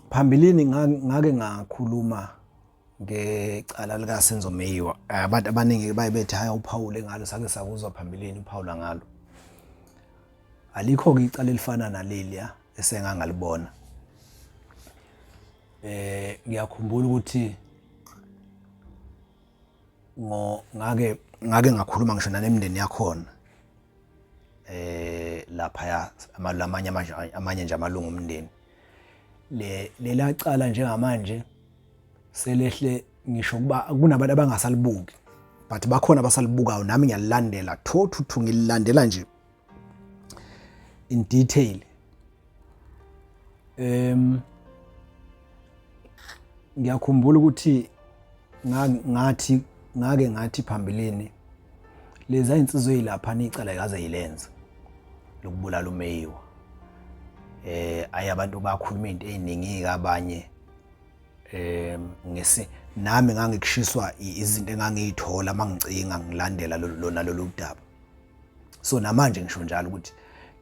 Phambilini ngake ngakhuluma ngecala lika Senzo Meyiwa. Abantu abaningi baye bethi haya uPaul ngalo sake sakuzwa phambilini uPaul ngalo. Alikho ke icala elifana naleliya esengangalibona. Ngiyakhumbula ukuthi ngake ngakhuluma ngisho nanemndeni yakhona. Lapha amanye nje amalungu omndeni. Lela cala njengamanje selehle ngisho kuba kunabantu abangasalibuki but bakhona abasalibukayo nami ngiyalilandela thothu ngililandela nje in detail. Ngiyakhumbula ukuthi ngathi phambilini leza insizwe yilapha nicala yaze yilenza lokubulala uMeyiwa. Ayabantu bakhuluma into eziningi kabanye nami ngangikushiswa izinto engangiyithola mangicinga ngilandela lolu daba. So namanje ngisho njalo ukuthi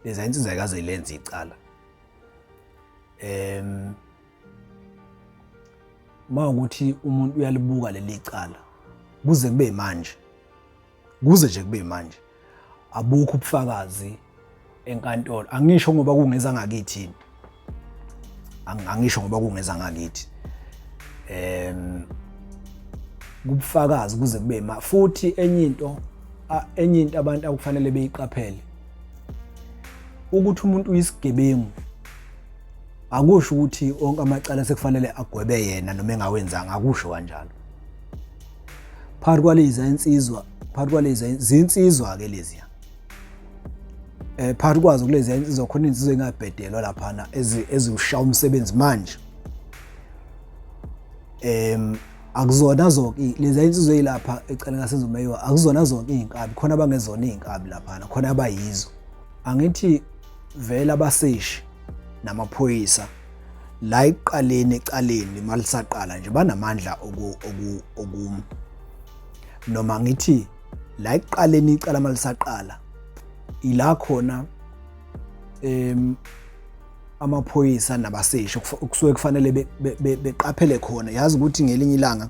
leza insizwe ayikaze ilenze icala. Mawukuthi umuntu uyalibuka leli cala kuze kube manje abukho ubufakazi enkantolo. Angisho ngoba kungeza ngakithi. Angisho ngoba kungeza ngakithi. Kubufakazi kuze kube futhi enye into abantu akufanele beyiqaphele ukuthi umuntu uyisigebengu akusho ukuthi onke amacala sekufanele agwebe yena noma engawenzanga, akusho kanjalo. Phakathi kwalezi zinsizwa ke leziya. Phakathi kwazo kulezi insizwa khona insizwe engabhedelwa lapha eziushaya umsebenzi manje. Akuzona zonke lezi insizwe ezilapha ecala kaSenzo Meyiwa, akuzona zonke izinkabi, khona abangezona izinkabi lapha, khona abayizo. Angithi vele abaseshi namaphoyisa la ecaleni malisaqala nje banamandla noma ngithi la ecaleni icala malisaqala ila khona amaphoyisa nabaseshi kusuke kufanele beqaphele khona. Yazi ukuthi ngelinye ilanga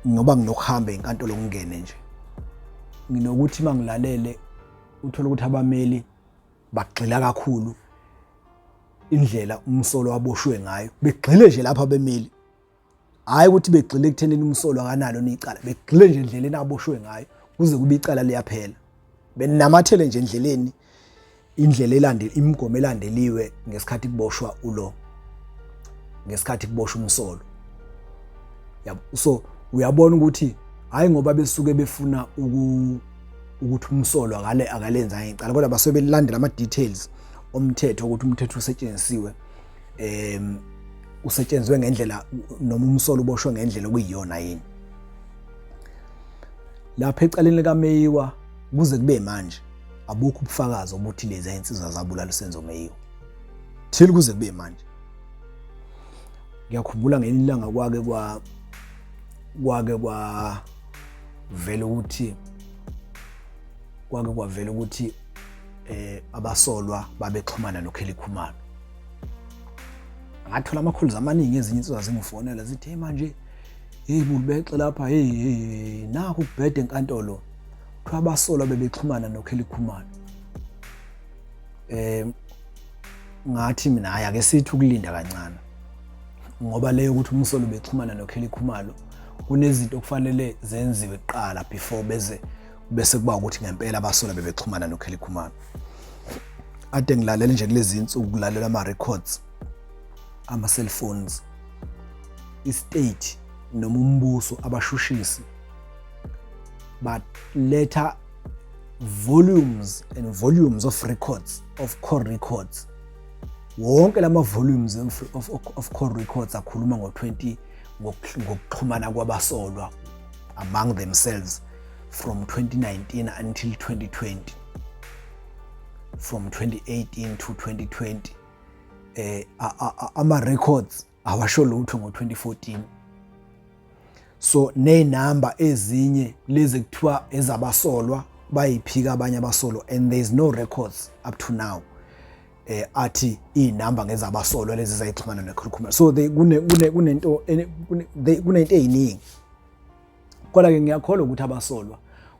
ngoba nginokuhamba enkantolo ngingene nje nginokuthi mangilalele uthola ukuthi abameli bagxila kakhulu indlela umsolo waboshwe ngayo. Begxile nje lapha abemeli, hayi ukuthi begxile ekuthenini umsolo akanalo necala, begxile nje endleleni aboshwe ngayo kuze kube icala liyaphela. Benamathele nje endleleni indlela imigomo elandeliwe ngesikhathi kuboshwa ngesikhathi kuboshwa umsolo. So uyabona ukuthi hayi ngoba besuke befuna ukuthi umsolo akalenza ngecala, kodwa basuke belandela ama details omthetho ukuthi umthetho usetshenzisiwe usetshenzwe ngendlela noma umsolo uboshwe ngendlela okuyiyona yini. Lapha ecaleni likaMeyiwa kuze kube manje abukho ubufakazi ukuthi lezi insizwa zabulala uSenzo Meyiwa. Thile kuze kube manje. Ngiyakhumbula ngelinye ilanga kwavela ukuthi abasolwa babexhumana noKelly Khumalo. Ngathola amakhulu amaningi ezinye insizwa zingifonela zithi hey manje bulbexe lapha naku kubhede enkantolo kuthiwa abasolwa bebexhumana noKelly Khumalo. Ngathi mina hayi ake sithi ukulinda kancane ngoba leyo ukuthi umsolo bexhumana noKelly Khumalo kunezinto okufanele zenziwe kuqala before bese kuba ukuthi ngempela abasolwa bebexhumana noKelly Khumalo. Ade ngilalele nje kulezi insuku kulalela ama records, ama cell phones, istate noma umbuso abashushisi but later volumes and volumes of records, of call records. Wonke lama volumes of call records akhuluma ngokuxhumana kwabasolwa among themselves from 2019 until 2020, from 2018 to 2020. Ama records awasho lutho ngo2014. So number ezinye lezi kuthiwa ezabasolwa bayiphika abanye abasolwa and there is no records up to now. athi inamba ngezabasolwa lezi zayixhumana nekhulukhuma. So kunento eziningi. Kodwa ke ngiyakholwa ukuthi abasolwa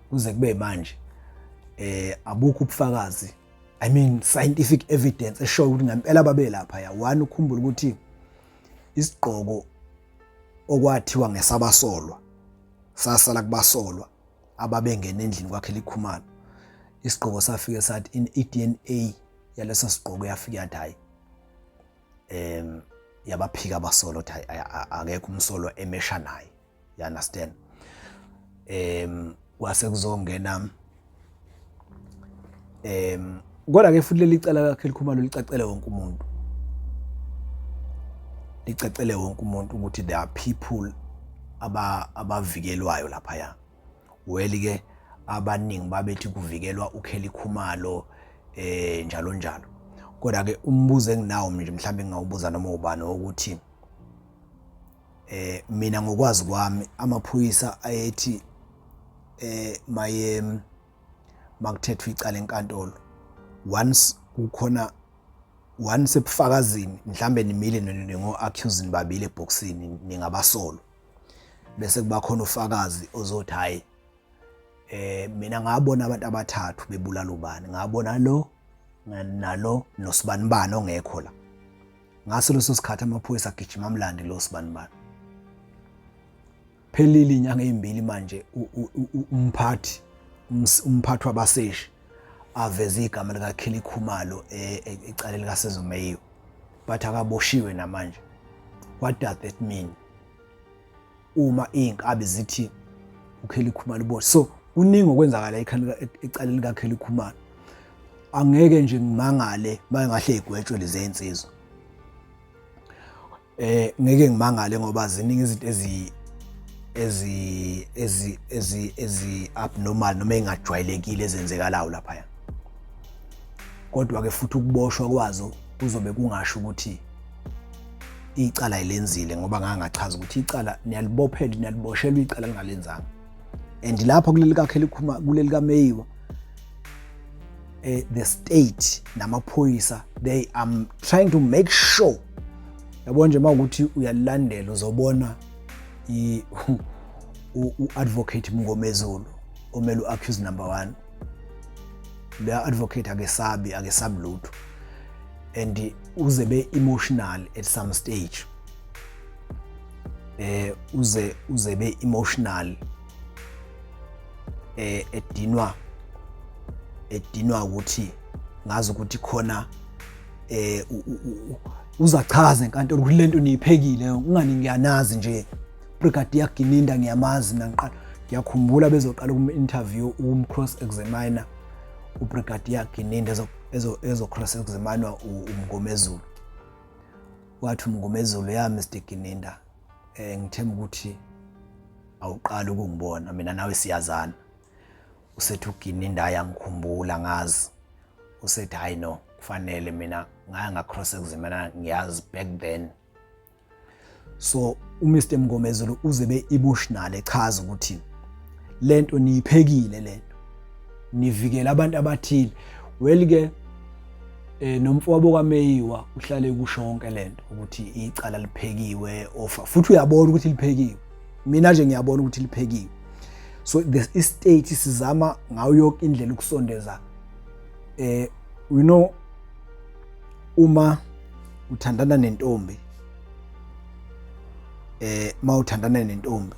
kuze kube manje abukho ubufakazi, I mean scientific evidence eshow ukuthi ngempela babe lapha ya. One, ukhumbula ukuthi isigqoko okwathiwa ngesabasolwa sasala kubasolwa ababengena endlini kwakhela ikhumalo. Isigqoko safike sathi i-DNA yaleso sigqoko yafika yathi hayi yabaphika abasolwa ukuthi akekho umsolwa emesha naye. You understand? Kwase kuzongena kodwa ke futhi leli cala lakhe likhumalo licacele wonke umuntu. Licacele wonke umuntu ukuthi there are people abavikelwayo lapha ya. Well ke abaningi babethi kuvikelwa uKelly Khumalo njalo njalo. Kodwa ke umbuzo enginawo nje mhlawumbe ngingawubuza noma ubani ukuthi mina ngokwazi kwami amaphoyisa ayethi makuthethwa icala enkantolo, once ebufakazini mhlambe nimile ngo accusing babili eboxini ningabasolwa, bese kuba khona ufakazi ozothi hayi mina ngabona abantu abathathu bebulala ubani, ngabona lo nalo noSibanibani ongekho la. Ngaso leso sikhathi amaphoyisa agijima amlande lo Sibanibani. Phelile inyanga ezimbili manje umphathi wabaseshi aveze igama lika Kelly Khumalo ecala lika Sezomeyo, but akaboshiwe namanje. What does that mean? Uma inkabi zithi uKelly Khumalo bosh, so uningi okwenzakala ecala lika Kelly Khumalo. Angeke nje ngimangale mayengahle igwetshwe lezi ensizwa. Ngeke ngimangale ngoba ziningi izinto ezi abnormal noma engajwayelekile ezenzekalayo lapha. Kodwa ke futhi ukuboshwa kwazo kuzobe kungasho ukuthi icala ilenzile, ngoba ngangachaza ukuthi icala niyalibophela niyaliboshelwa icala lingalenzanga. And lapha kuleli kaKelly Khumalo, kuleli kaMeyiwa, the state namaphoyisa, they are trying to make sure, yabo nje mawukuthi uyalandela uzobona u-advocate Mngomezulu omele u-accuse number 1. Le advocate akesabi lutho, and uze be emotional at some stage. Uze be emotional edinwa ukuthi ngazi ukuthi khona uzachaza enkantolo ukuthi lento niyiphekile, ungani ngiyanazi nje. Brigadier Gininda ngiyamazi nangiqala, ngiyakhumbula bezoqala ukum-interview cross examiner uBrigadier Gininda ezo cross examiner uMngomezulu. Wathi uMngomezulu, ya Mr Gininda, ngithemba ukuthi awuqala ukungibona mina nawe siyazana. Usethi uGininda ayangikhumbula ngazi. Usethi hayi no, kufanele mina ngaya nga cross examiner ngiyazi back then. So uMr Mngomezulu uze be emotional echaza ukuthi lento niyiphekile, lento nivikela abantu abathile. Well ke nomfowabo kaMeyiwa uhlale kusho konke lento ukuthi icala liphekiwe offer, futhi uyabona ukuthi liphekiwe. Mina nje ngiyabona ukuthi liphekiwe. So the state sizama ngayo yonke indlela ukusondeza you know, uma uthandana nentombi mawuthandana nentombi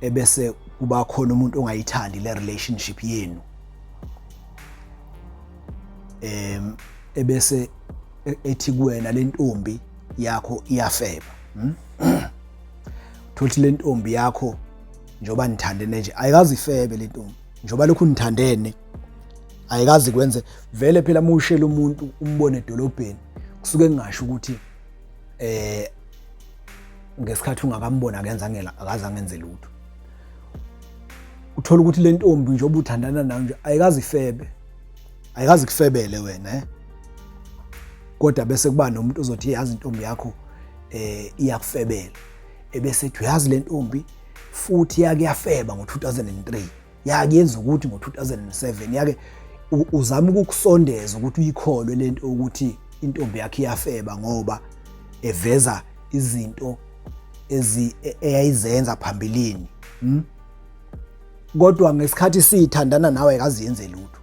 ebese kuba khona umuntu ongayithandi le relationship yenu, ebese ethi kuwena le ntombi yakho iyafeba, thothi le ntombi yakho njoba nithandene nje ayikazi ifebe le ntombi, njoba lokhu nithandene ayikazi kwenze vele. Phela mushela umuntu umbone edolobheni kusuke ngisho ukuthi ngesikhathi ungakambona akaze angenze lutho. Uthola ukuthi le ntombi njoba uthandana nayo nje ayikazi ifebe, ayikazi kufebele wena kodwa bese kuba nomuntu ozothi yazi intombi yakho iyakufebela, ebese ethi uyazi le ntombi futhi yake yafeba ngo2003, yake yenza ukuthi ngo2007, yake uzama ukukusondeza ukuthi uyikholwe lento ukuthi intombi yakhe iyafeba ngoba eveza izinto eyayizenza phambilini. Kodwa ngesikhathi sithandana nawe akazi yenze lutho.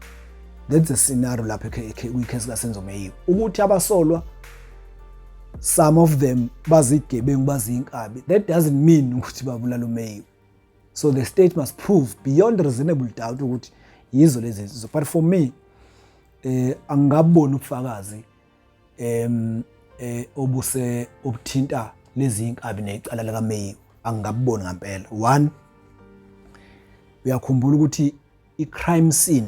That's a scenario lapha kwikhesi kaSenzo Meyiwe ukuthi abasolwa some of them bazigebengu bazinkabi. That doesn't mean ukuthi babulala uMeyiwe. So the state must prove beyond reasonable doubt ukuthi yizo lezi zinto. But for me angaboni ubufakazi obuthinta lezi inkabi necala lika Meyiwe, angaboni ngempela. One, uyakhumbula ukuthi i-crime scene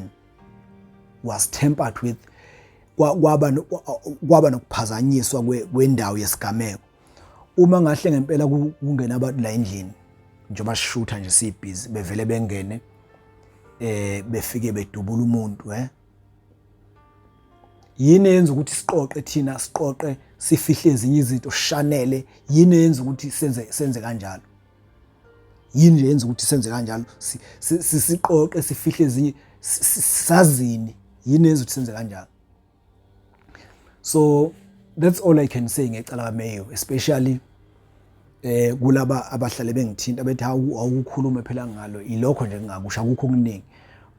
was tampered with, kwaba nokuphazanyiswa kwendawo yesigameko. Uma ngahle ngempela kungena abantu la endlini njengoba sishutha nje sibhizi bevele bengene befike bedubula umuntu yini yenza ukuthi siqoqe sifihle ezinye izinto shanele, yini yenza ukuthi senze kanjalo, yini nje yenza ukuthi senze kanjalo, siqoqe sifihle ezinye sazini, yini yenza ukuthi senze kanjalo. So that's all I can say ngecala kaMeyiwe, especially kulaba abahlale bengithinta bethi awukhulume phela ngalo, ilokho nje ngingakusho, akukho okuningi,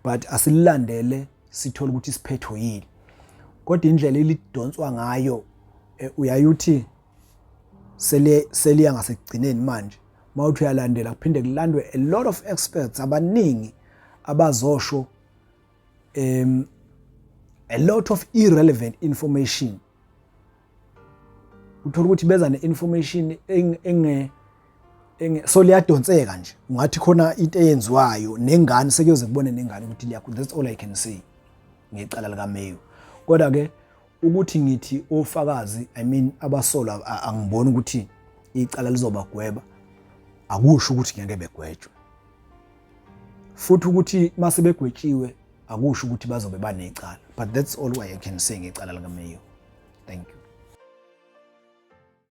but asililandele sithola ukuthi siphetho yini. Kodwa indlela elidonswa ngayo uyayuthi seliya ngasekugcineni manje mawuthi uyalandela kuphinde kulandwe a lot of experts abaningi abazosho a lot of irrelevant information. Uthola ukuthi beza ne-information so liyadonseka nje, ungathi khona into eyenziwayo nengane sekuyoze kubone nengane ukuthi liyakho. That's all I can say ngecala likaMeyiwe. Kodwa ke ukuthi ngithi ofakazi, I mean abasolwa, angiboni ukuthi icala lizobagweba, akusho ukuthi ngeke begwetshwe, futhi ukuthi mase begwetshiwe akusho ukuthi bazobe banecala. But that's all I can say ngecala likaMeyiwe. Thank you.